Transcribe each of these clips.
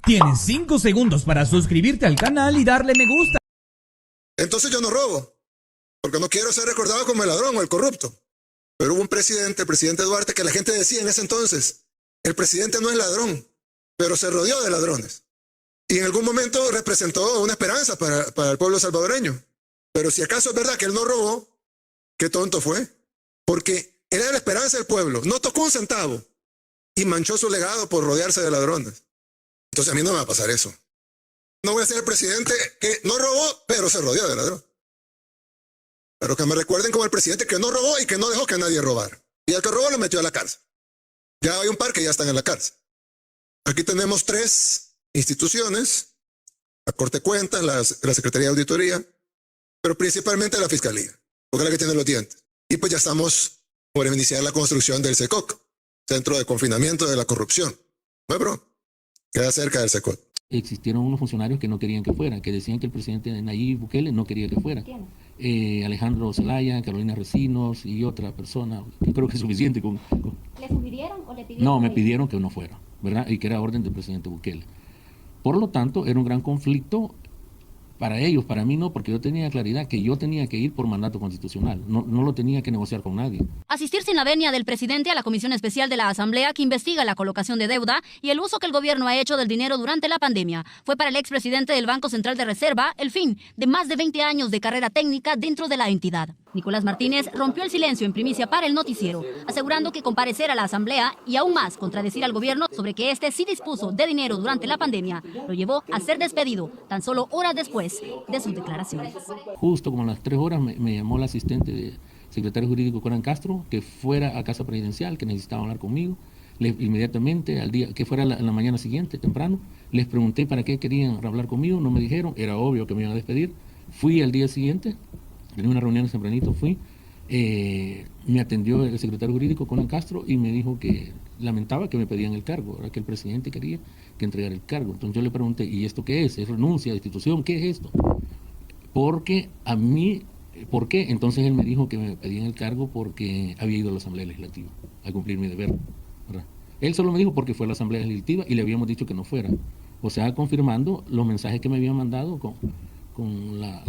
Tienes 5 segundos para suscribirte al canal y darle me gusta. Entonces yo no robo, porque no quiero ser recordado como el ladrón o el corrupto. Pero hubo un presidente, el presidente Duarte, que la gente decía en ese entonces, el presidente no es ladrón, pero se rodeó de ladrones. Y en algún momento representó una esperanza para el pueblo salvadoreño. Pero si acaso es verdad que él no robó, qué tonto fue. Porque era la esperanza del pueblo, no tocó un centavo y manchó su legado por rodearse de ladrones. Entonces a mí no me va a pasar eso. No voy a ser el presidente que no robó, pero se rodeó de ladrón. Pero que me recuerden como el presidente que no robó y que no dejó que nadie robara. Y al que robó lo metió a la cárcel. Ya hay un par que ya están en la cárcel. Aquí tenemos 3 instituciones, la Corte de Cuentas, la Secretaría de Auditoría, pero principalmente la Fiscalía, porque es la que tiene los dientes. Y pues ya estamos por iniciar la construcción del CECOC, Centro de Confinamiento de la Corrupción. ¿No, bro? Queda cerca del CECOC. Existieron unos funcionarios que no querían que fuera, que decían que el presidente Nayib Bukele no quería que fuera. Alejandro Zelaya, Carolina Recinos y otra persona, que creo que es suficiente con... ¿Le sugirieron o le pidieron? No, me pidieron que no fuera, ¿verdad? Y que era orden del presidente Bukele. Por lo tanto, era un gran conflicto para ellos, para mí no, porque yo tenía claridad que yo tenía que ir por mandato constitucional, no lo tenía que negociar con nadie. Asistir sin la venia del presidente a la Comisión Especial de la Asamblea que investiga la colocación de deuda y el uso que el gobierno ha hecho del dinero durante la pandemia fue para el expresidente del Banco Central de Reserva el fin de más de 20 años de carrera técnica dentro de la entidad. Nicolás Martínez rompió el silencio en primicia para el noticiero, asegurando que comparecer a la Asamblea y aún más contradecir al gobierno sobre que éste sí dispuso de dinero durante la pandemia lo llevó a ser despedido tan solo horas después de sus declaraciones. Justo como a las 3 horas me llamó el asistente del secretario jurídico Corán Castro que fuera a Casa Presidencial, que necesitaba hablar conmigo. Inmediatamente, al día que fuera en la mañana siguiente, temprano, les pregunté para qué querían hablar conmigo, no me dijeron, era obvio que me iban a despedir. Fui al día siguiente, tenía una reunión tempranito, me atendió el secretario jurídico Corán Castro y me dijo que lamentaba que me pedían el cargo, ¿verdad? Que el presidente quería que entregara el cargo. Entonces yo le pregunté, ¿y esto qué es? ¿Es renuncia, destitución? ¿Qué es esto? Porque a mí, ¿por qué? Entonces él me dijo que me pedían el cargo porque había ido a la Asamblea Legislativa a cumplir mi deber, ¿verdad? Él solo me dijo porque fue a la Asamblea Legislativa y le habíamos dicho que no fuera. O sea, confirmando los mensajes que me habían mandado con la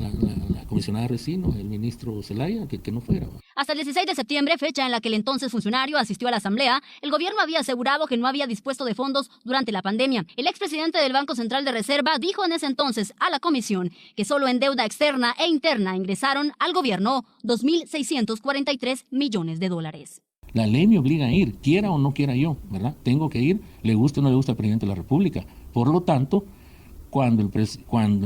comisionada Recinos, el ministro Zelaya, que no fuera. Hasta el 16 de septiembre, fecha en la que el entonces funcionario asistió a la Asamblea, el gobierno había asegurado que no había dispuesto de fondos durante la pandemia. El expresidente del Banco Central de Reserva dijo en ese entonces a la comisión que solo en deuda externa e interna ingresaron al gobierno 2.643 millones de dólares. La ley me obliga a ir, quiera o no quiera yo, ¿verdad? Tengo que ir, le guste o no le guste al presidente de la República. Por lo tanto, cuando el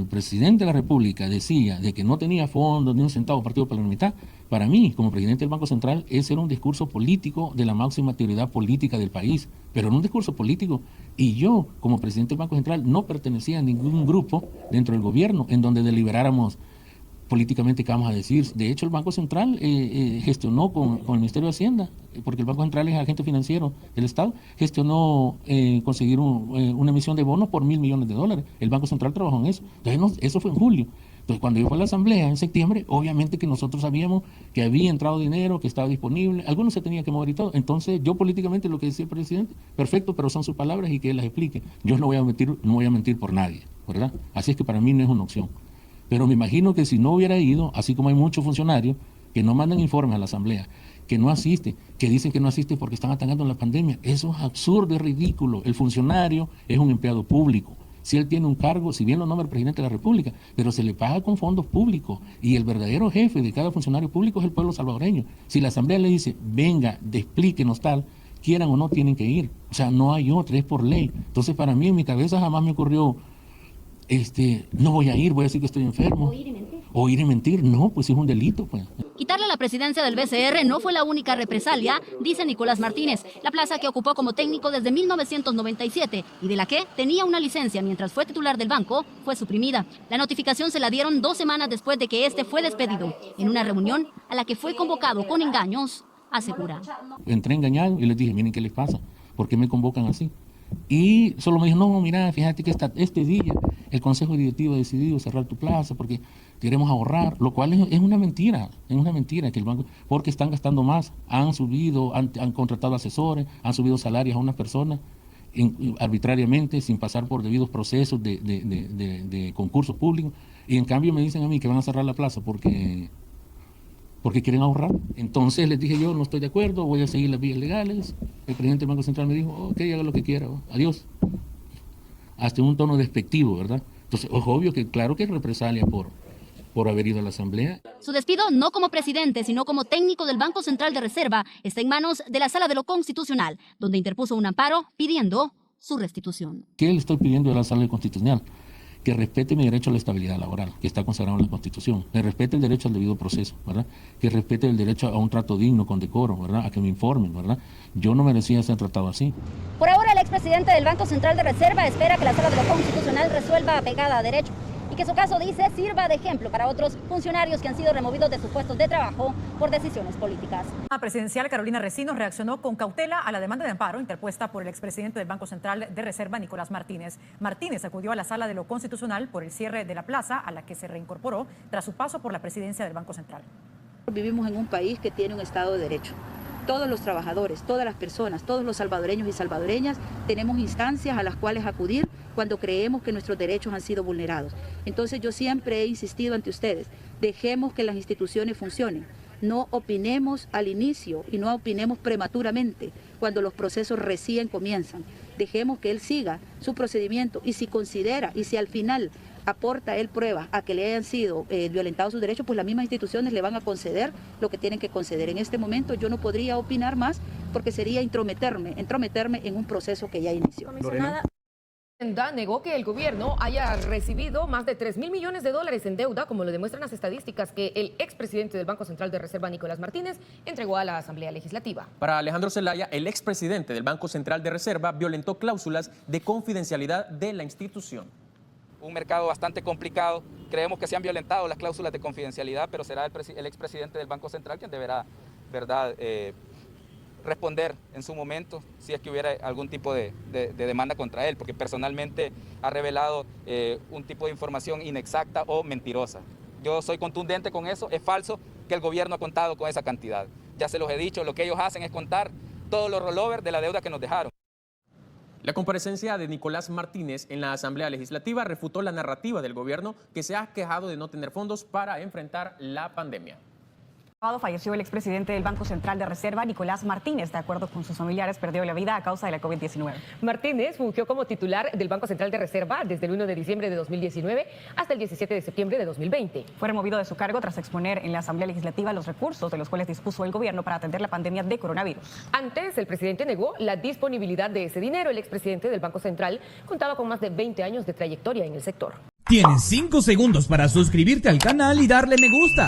presidente de la República decía de que no tenía fondos ni un centavo partido para la mitad, para mí, como presidente del Banco Central, ese era un discurso político de la máxima autoridad política del país, pero en un discurso político. Y yo, como presidente del Banco Central, no pertenecía a ningún grupo dentro del gobierno en donde deliberáramos políticamente qué vamos a decir. De hecho, el Banco Central gestionó con el Ministerio de Hacienda, porque el Banco Central es agente financiero del Estado, gestionó conseguir una emisión de bonos por $1.000 millones. El Banco Central trabajó en eso. Entonces, eso fue en julio. Entonces, cuando yo fui a la Asamblea en septiembre, obviamente que nosotros sabíamos que había entrado dinero, que estaba disponible, algunos se tenía que mover y todo. Entonces, yo políticamente lo que decía el presidente, perfecto, pero son sus palabras y que él las explique. Yo no voy a mentir por nadie, ¿verdad? Así es que para mí no es una opción. Pero me imagino que si no hubiera ido, así como hay muchos funcionarios que no mandan informes a la Asamblea, que no asisten, que dicen que no asisten porque están atacando la pandemia, eso es absurdo, es ridículo. El funcionario es un empleado público. Si él tiene un cargo, si bien lo nombra el presidente de la República, pero se le paga con fondos públicos y el verdadero jefe de cada funcionario público es el pueblo salvadoreño. Si la Asamblea le dice, venga, explíquenos tal, quieran o no tienen que ir. O sea, no hay otra, es por ley. Entonces, para mí, en mi cabeza jamás me ocurrió, no voy a ir, voy a decir que estoy enfermo. ¿O ir y mentir? No, pues es un delito, pues. Quitarle la presidencia del BCR no fue la única represalia, dice Nicolás Martínez, la plaza que ocupó como técnico desde 1997 y de la que tenía una licencia mientras fue titular del banco, fue suprimida. La notificación se la dieron 2 semanas después de que este fue despedido, en una reunión a la que fue convocado con engaños, asegura. Entré engañado y les dije, miren qué les pasa, ¿por qué me convocan así? Y solo me dijo, no, mira, fíjate que este día el Consejo Directivo ha decidido cerrar tu plaza porque queremos ahorrar, lo cual es una mentira que el banco, porque están gastando más, han contratado asesores, han subido salarios a unas personas arbitrariamente, sin pasar por debidos procesos de concursos públicos, y en cambio me dicen a mí que van a cerrar la plaza porque quieren ahorrar. Entonces les dije yo, no estoy de acuerdo, voy a seguir las vías legales. El presidente del Banco Central me dijo, ok, haga lo que quiera, adiós. Hasta un tono despectivo, ¿verdad? Entonces, es obvio que, claro que es represalia por haber ido a la Asamblea. Su despido, no como presidente, sino como técnico del Banco Central de Reserva, está en manos de la Sala de lo Constitucional, donde interpuso un amparo pidiendo su restitución. ¿Qué le estoy pidiendo a la Sala Constitucional? Que respete mi derecho a la estabilidad laboral, que está consagrado en la Constitución, que respete el derecho al debido proceso, ¿verdad? Que respete el derecho a un trato digno, con decoro, ¿verdad? A que me informen, ¿verdad? Yo no merecía ser tratado así. Por ahora, el expresidente del Banco Central de Reserva espera que la Sala de lo Constitucional resuelva apegada a derecho y que su caso, dice, sirva de ejemplo para otros funcionarios que han sido removidos de sus puestos de trabajo por decisiones políticas. La presidencial Carolina Recinos reaccionó con cautela a la demanda de amparo interpuesta por el expresidente del Banco Central de Reserva, Nicolás Martínez. Martínez acudió a la Sala de lo Constitucional por el cierre de la plaza, a la que se reincorporó tras su paso por la presidencia del Banco Central. Vivimos en un país que tiene un Estado de Derecho. Todos los trabajadores, todas las personas, todos los salvadoreños y salvadoreñas tenemos instancias a las cuales acudir cuando creemos que nuestros derechos han sido vulnerados. Entonces yo siempre he insistido ante ustedes, dejemos que las instituciones funcionen. No opinemos al inicio y no opinemos prematuramente cuando los procesos recién comienzan. Dejemos que él siga su procedimiento y si considera y si al final aporta él pruebas a que le hayan sido violentados sus derechos, pues las mismas instituciones le van a conceder lo que tienen que conceder. En este momento yo no podría opinar más porque sería entrometerme en un proceso que ya inició. Negó que el gobierno haya recibido más de 3.000 millones de dólares en deuda, como lo demuestran las estadísticas que el expresidente del Banco Central de Reserva, Nicolás Martínez, entregó a la Asamblea Legislativa. Para Alejandro Zelaya, el expresidente del Banco Central de Reserva violentó cláusulas de confidencialidad de la institución. Un mercado bastante complicado. Creemos que se han violentado las cláusulas de confidencialidad, pero será el expresidente del Banco Central quien deberá, ¿verdad?, responder en su momento si es que hubiera algún tipo de demanda contra él, porque personalmente ha revelado un tipo de información inexacta o mentirosa. Yo soy contundente con eso, es falso que el gobierno ha contado con esa cantidad. Ya se los he dicho, lo que ellos hacen es contar todos los rollovers de la deuda que nos dejaron. La comparecencia de Nicolás Martínez en la Asamblea Legislativa refutó la narrativa del gobierno que se ha quejado de no tener fondos para enfrentar la pandemia. Falleció el expresidente del Banco Central de Reserva, Nicolás Martínez. De acuerdo con sus familiares, perdió la vida a causa de la COVID-19. Martínez fungió como titular del Banco Central de Reserva desde el 1 de diciembre de 2019 hasta el 17 de septiembre de 2020. Fue removido de su cargo tras exponer en la Asamblea Legislativa los recursos de los cuales dispuso el gobierno para atender la pandemia de coronavirus. Antes, el presidente negó la disponibilidad de ese dinero. El expresidente del Banco Central contaba con más de 20 años de trayectoria en el sector. Tienes 5 segundos para suscribirte al canal y darle me gusta.